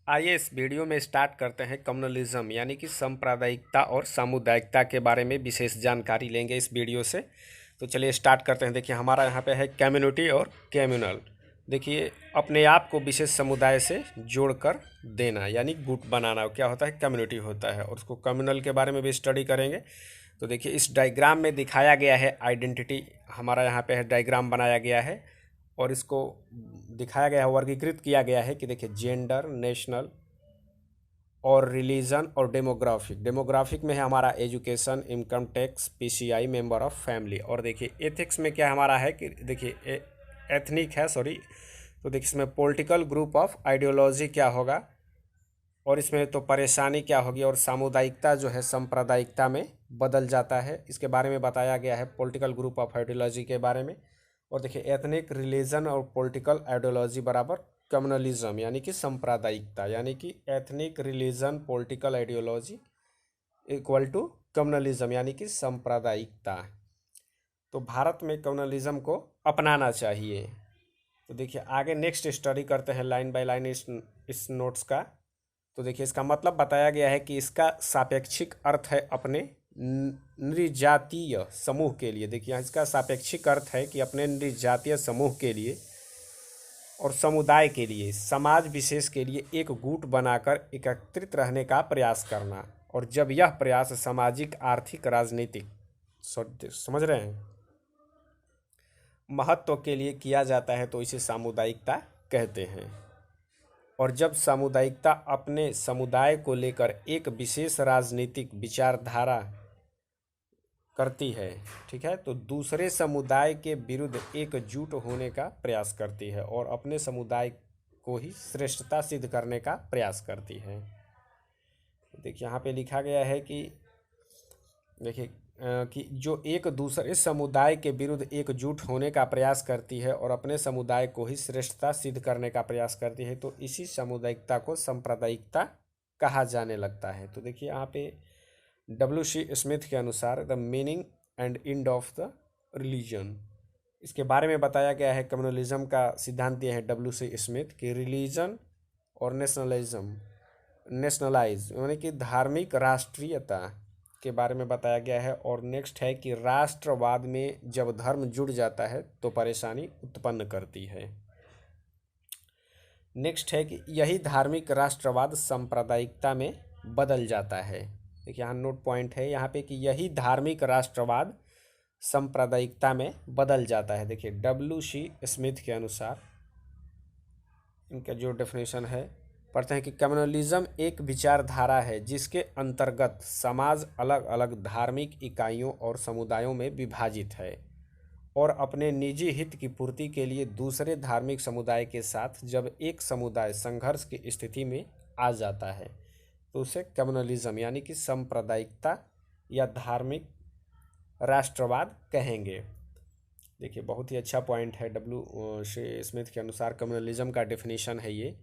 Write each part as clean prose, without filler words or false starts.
आइए इस वीडियो में स्टार्ट करते हैं कम्युनलिज्म यानी कि सांप्रदायिकता और सामुदायिकता के बारे में विशेष जानकारी लेंगे इस वीडियो से। तो चलिए स्टार्ट करते हैं। देखिए हमारा यहाँ पे है कम्युनिटी और कम्युनल। देखिए अपने आप को विशेष समुदाय से जोड़कर देना यानी गुट बनाना क्या होता है, कम्युनिटी होता है। और उसको कम्युनल के बारे में भी स्टडी करेंगे। तो देखिए इस डायग्राम में दिखाया गया है आइडेंटिटी, हमारा यहाँ पे है डायग्राम बनाया गया है और इसको दिखाया गया है, वर्गीकृत किया गया है कि देखिए जेंडर, नेशनल और रिलीजन और डेमोग्राफिक। डेमोग्राफिक में है हमारा education, income tax, PCI, member of family. और देखिए एथिक्स में क्या हमारा है कि देखिए एथनिक है, सॉरी। तो देखिए इसमें पॉलिटिकल ग्रुप ऑफ आइडियोलॉजी क्या होगा और इसमें तो परेशानी क्या होगी, और सामुदायिकता जो है सांप्रदायिकता में बदल जाता है, इसके बारे में बताया गया है पॉलिटिकल ग्रुप ऑफ आइडियोलॉजी के बारे में। और देखिए एथनिक, रिलीजन और पॉलिटिकल आइडियोलॉजी बराबर कम्युनलिज्म यानी कि सांप्रदायिकता, यानी कि ethnic, religion, political ideology equal to communalism यानी कि सांप्रदायिकता। तो भारत में कम्युनलिज्म को अपनाना चाहिए। तो देखिए आगे नेक्स्ट स्टडी करते हैं लाइन बाय लाइन इस नोट्स का। तो देखिए इसका मतलब बताया गया है कि इसका सापेक्षिक अर्थ है अपने नृजातीय समूह के लिए। देखिए इसका सापेक्षिक अर्थ है कि अपने नृजातीय समूह के लिए और समुदाय के लिए, समाज विशेष के लिए एक गुट बनाकर एकत्रित रहने का प्रयास करना। और जब यह प्रयास सामाजिक, आर्थिक, राजनीतिक, समझ रहे हैं, महत्व के लिए किया जाता है तो इसे सामुदायिकता कहते हैं। और जब सामुदायिकता अपने समुदाय को लेकर एक विशेष राजनीतिक विचारधारा करती है, ठीक है, तो दूसरे समुदाय के विरुद्ध एकजुट होने का प्रयास करती है और अपने समुदाय को ही श्रेष्ठता सिद्ध करने का प्रयास करती है। देखिए यहाँ पे लिखा गया है कि देखिए कि जो एक दूसरे समुदाय के विरुद्ध एकजुट होने का प्रयास करती है और अपने समुदाय को ही श्रेष्ठता सिद्ध करने का प्रयास करती है, तो इसी सामुदायिकता को सांप्रदायिकता कहा जाने लगता है। तो देखिए यहाँ पे W.C. स्मिथ के अनुसार the meaning and end of the religion, इसके बारे में बताया गया है। कम्युनलिज्म का सिद्धांत यह है W.C. स्मिथ कि रिलीजन और नेशनलाइज यानी कि धार्मिक राष्ट्रीयता के बारे में बताया गया है। और नेक्स्ट है कि राष्ट्रवाद में जब धर्म जुड़ जाता है तो परेशानी उत्पन्न करती है। नेक्स्ट है कि यही धार्मिक राष्ट्रवाद सांप्रदायिकता में बदल जाता है। देखिए यहाँ नोट पॉइंट है यहाँ पे कि यही धार्मिक राष्ट्रवाद सांप्रदायिकता में बदल जाता है। देखिए W.C. स्मिथ के अनुसार इनका जो डेफिनेशन है पढ़ते हैं कि कम्युनलिज्म एक विचारधारा है जिसके अंतर्गत समाज अलग अलग धार्मिक इकाइयों और समुदायों में विभाजित है और अपने निजी हित की पूर्ति के लिए दूसरे धार्मिक समुदाय के साथ जब एक समुदाय संघर्ष की स्थिति में आ जाता है तो उसे कम्युनलिज्म यानी कि सांप्रदायिकता या धार्मिक राष्ट्रवाद कहेंगे। देखिए बहुत ही अच्छा पॉइंट है। W.C. स्मिथ के अनुसार कम्युनलिज्म का डेफिनेशन है ये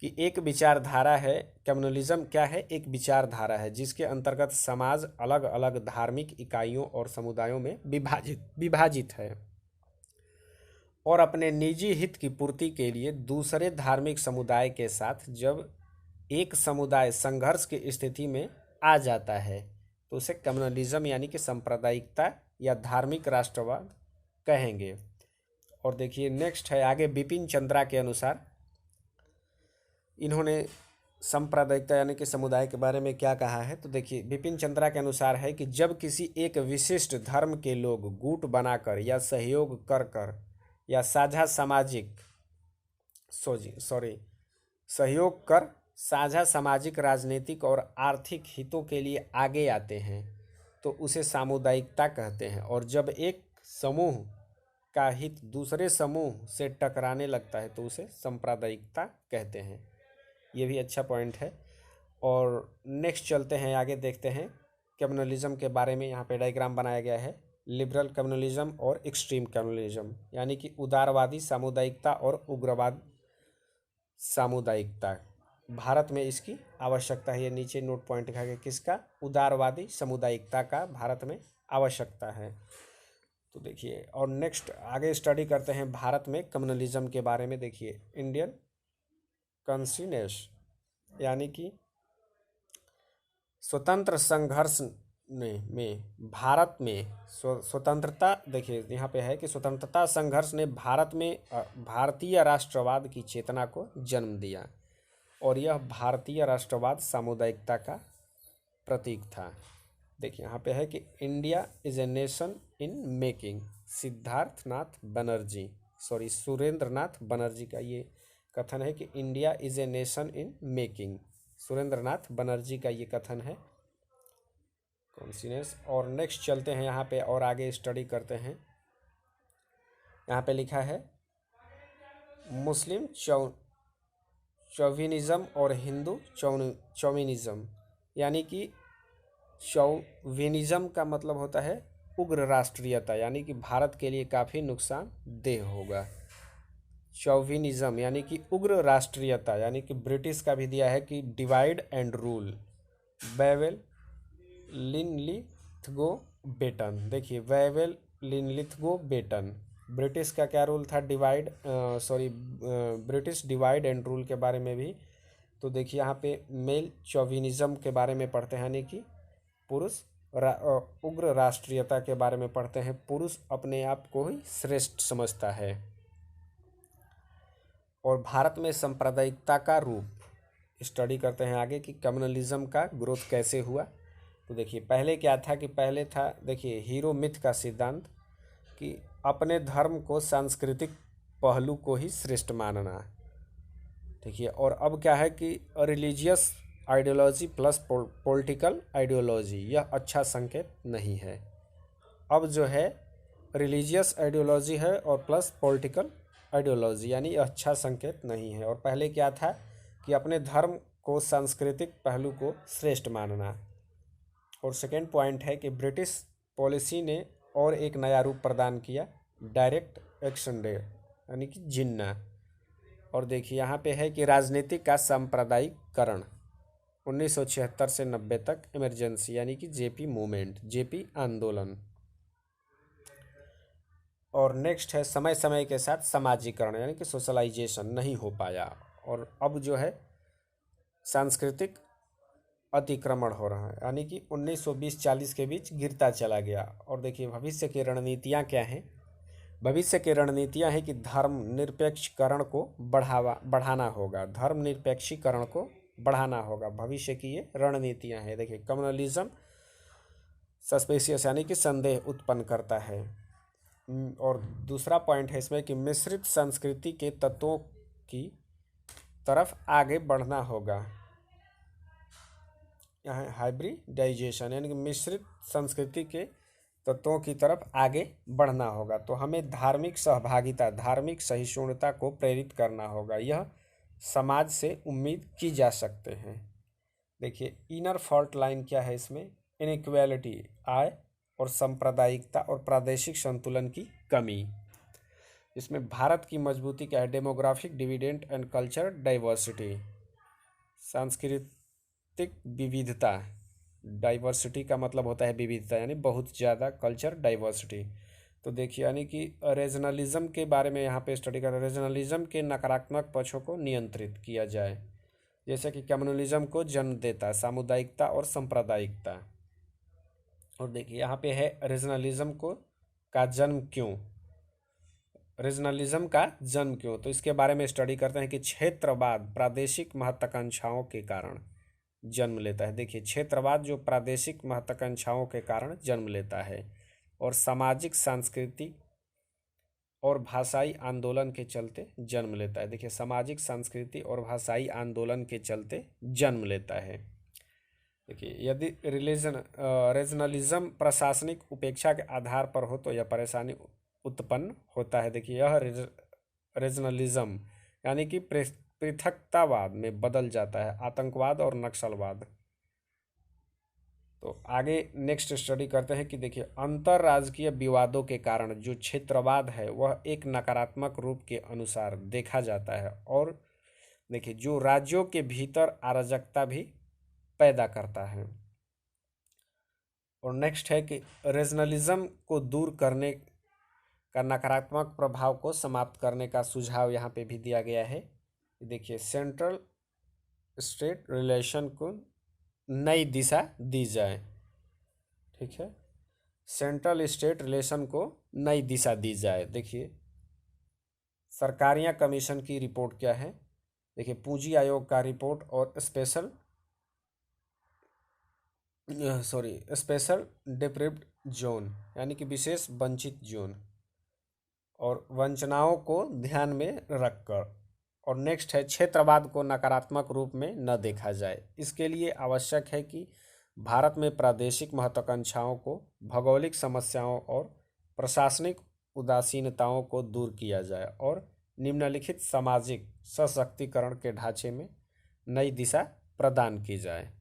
कि एक विचारधारा है। कम्युनलिज्म क्या है? एक विचारधारा है जिसके अंतर्गत समाज अलग अलग धार्मिक इकाइयों और समुदायों में विभाजित है और अपने निजी हित की पूर्ति के लिए दूसरे धार्मिक समुदाय के साथ जब एक समुदाय संघर्ष की स्थिति में आ जाता है तो उसे कम्युनलिज्म यानी कि सांप्रदायिकता या धार्मिक राष्ट्रवाद कहेंगे। और देखिए नेक्स्ट है आगे बिपिन चंद्रा के अनुसार, इन्होंने सांप्रदायिकता यानी कि समुदाय के बारे में क्या कहा है। तो देखिए बिपिन चंद्रा के अनुसार है कि जब किसी एक विशिष्ट धर्म के लोग गुट बनाकर या सहयोग कर कर या साझा सामाजिक सहयोग कर साझा सामाजिक, राजनीतिक और आर्थिक हितों के लिए आगे आते हैं तो उसे सामुदायिकता कहते हैं। और जब एक समूह का हित दूसरे समूह से टकराने लगता है तो उसे सांप्रदायिकता कहते हैं। ये भी अच्छा पॉइंट है। और नेक्स्ट चलते हैं आगे, देखते हैं कम्युनलिज्म के बारे में। यहाँ पे डायग्राम बनाया गया है लिबरल कम्युनलिज्म और एक्सट्रीम कम्युनलिज्म यानी कि उदारवादी सामुदायिकता और उग्रवाद सामुदायिकता। भारत में इसकी आवश्यकता है। ये नीचे नोट पॉइंट लिखा गया किसका? उदारवादी सामुदायिकता का भारत में आवश्यकता है। तो देखिए और नेक्स्ट आगे स्टडी करते हैं भारत में कम्युनलिज्म के बारे में। देखिए इंडियन कॉन्स्टिट्यूशन यानी कि स्वतंत्र संघर्ष में भारत में स्वतंत्रता, देखिए यहाँ पे है कि स्वतंत्रता संघर्ष ने भारत में भारतीय राष्ट्रवाद की चेतना को जन्म दिया और यह भारतीय राष्ट्रवाद सामुदायिकता का प्रतीक था। देखिए यहाँ पे है कि India is a nation in making, Siddharthnath Banerjee, sorry Surendra Nath Banerjee का ये कथन है कि India is a nation in making. Surendra Nath Banerjee का ये कथन है कॉन्सियस। और नेक्स्ट चलते हैं यहाँ पे और आगे स्टडी करते हैं। यहाँ पे लिखा है मुस्लिम चौविनिज़म और हिंदू चौविनिज़म, यानी कि चौविनिज़म का मतलब होता है उग्र राष्ट्रीयता, यानी कि भारत के लिए काफ़ी नुकसानदेह होगा। चौविनिज़म यानी कि उग्र राष्ट्रीयता, यानी कि ब्रिटिश का भी दिया है कि divide and rule, Wavell Linlithgow Batten. देखिए वेवेल लिनलिथगो बेटन, ब्रिटिश का क्या रूल था, ब्रिटिश डिवाइड एंड रूल के बारे में भी। तो देखिए यहाँ पे मेल चौविनिज़म के बारे में पढ़ते हैं, यानी कि पुरुष उग्र राष्ट्रीयता के बारे में पढ़ते हैं, पुरुष अपने आप को ही श्रेष्ठ समझता है। और भारत में सांप्रदायिकता का रूप स्टडी करते हैं आगे कि कम्युनलिज्म का ग्रोथ कैसे हुआ। तो देखिए पहले क्या था कि पहले था, देखिए हीरो मिथ का सिद्धांत कि अपने धर्म को सांस्कृतिक पहलू को ही श्रेष्ठ मानना। देखिए और अब क्या है कि religious ideology plus political ideology, यह अच्छा संकेत नहीं है। अब जो है रिलीजियस आइडियोलॉजी है और प्लस पॉलिटिकल आइडियोलॉजी, यानी यह अच्छा संकेत नहीं है। और पहले क्या था कि अपने धर्म को सांस्कृतिक पहलू को श्रेष्ठ मानना। और सेकेंड पॉइंट है कि ब्रिटिश पॉलिसी ने और एक नया रूप प्रदान किया, डायरेक्ट एक्शन डे यानी कि जिन्ना। और देखिए यहाँ पे है कि राजनीतिक का सांप्रदायिकरण 1976 से 90 तक, इमरजेंसी यानी कि जेपी मूवमेंट, जेपी आंदोलन। और नेक्स्ट है समय समय के साथ समाजीकरण, यानी कि सोशलाइजेशन नहीं हो पाया। और अब जो है सांस्कृतिक अतिक्रमण हो रहा है, यानी कि 1920-40 के बीच गिरता चला गया। और देखिए भविष्य की रणनीतियाँ क्या हैं, भविष्य की रणनीतियाँ हैं कि धर्म निरपेक्षीकरण को बढ़ाना होगा, धर्म निरपेक्षीकरण को बढ़ाना होगा, भविष्य की ये रणनीतियाँ हैं। देखिए कम्युनलिज्म सस्पेशियस यानी कि संदेह उत्पन्न करता है। और दूसरा पॉइंट है इसमें कि मिश्रित संस्कृति के तत्वों की तरफ आगे बढ़ना होगा, यहाँ हाइब्रिडाइजेशन यानी कि मिश्रित संस्कृति के तत्वों की तरफ आगे बढ़ना होगा। तो हमें धार्मिक सहभागिता, धार्मिक सहिष्णुता को प्रेरित करना होगा, यह समाज से उम्मीद की जा सकते हैं। देखिए इनर फॉल्ट लाइन क्या है इसमें, इनइक्वालिटी, आय और सांप्रदायिकता और प्रादेशिक संतुलन की कमी। इसमें भारत की मजबूती क्या है, demographic dividend and culture diversity, सांस्कृतिक विविधता, डाइवर्सिटी का मतलब होता है विविधता यानी बहुत ज़्यादा, कल्चर डाइवर्सिटी। तो देखिए यानी कि रीजनलिज्म के बारे में यहाँ पे स्टडी कर रहे हैं, रीजनलिज्म के नकारात्मक पक्षों को नियंत्रित किया जाए, जैसे कि कम्युनलिज्म को जन्म देता है सामुदायिकता और सांप्रदायिकता। और देखिए यहाँ पे है रीजनलिज्म को का जन्म क्यों, रीजनलिज्म का जन्म क्यों, तो इसके बारे में स्टडी करते हैं कि क्षेत्रवाद प्रादेशिक महत्वाकांक्षाओं के कारण जन्म लेता है। देखिए क्षेत्रवाद जो प्रादेशिक महत्वाकांक्षाओं के कारण जन्म लेता है और सामाजिक सांस्कृतिक और भाषाई आंदोलन के चलते जन्म लेता है। देखिए सामाजिक सांस्कृतिक और भाषाई आंदोलन के चलते जन्म लेता है। देखिए यदि रीजनलिज्म प्रशासनिक उपेक्षा के आधार पर हो तो यह परेशानी उत्पन्न होता है। देखिए यह रीजनलिज्म यानी कि पृथकतावाद में बदल जाता है, आतंकवाद और नक्सलवाद। तो आगे नेक्स्ट स्टडी करते हैं कि देखिए अंतर्राज्यीय विवादों के कारण जो क्षेत्रवाद है वह एक नकारात्मक रूप के अनुसार देखा जाता है और देखिए जो राज्यों के भीतर अराजकता भी पैदा करता है। और नेक्स्ट है कि रीजनलिज्म को दूर करने का नकारात्मक प्रभाव को समाप्त करने का सुझाव यहाँ पे भी दिया गया है। देखिए सेंट्रल स्टेट रिलेशन को नई दिशा दी जाए। ठीक है, सेंट्रल स्टेट रिलेशन को नई दिशा दी जाए। देखिए सरकारिया कमीशन की रिपोर्ट क्या है, देखिए पूंजी आयोग का रिपोर्ट और स्पेशल डिप्रिव्ड जोन यानी कि विशेष वंचित जोन और वंचनाओं को ध्यान में रखकर। और नेक्स्ट है क्षेत्रवाद को नकारात्मक रूप में न देखा जाए। इसके लिए आवश्यक है कि भारत में प्रादेशिक महत्वाकांक्षाओं को, भौगोलिक समस्याओं और प्रशासनिक उदासीनताओं को दूर किया जाए और निम्नलिखित सामाजिक सशक्तिकरण के ढांचे में नई दिशा प्रदान की जाए।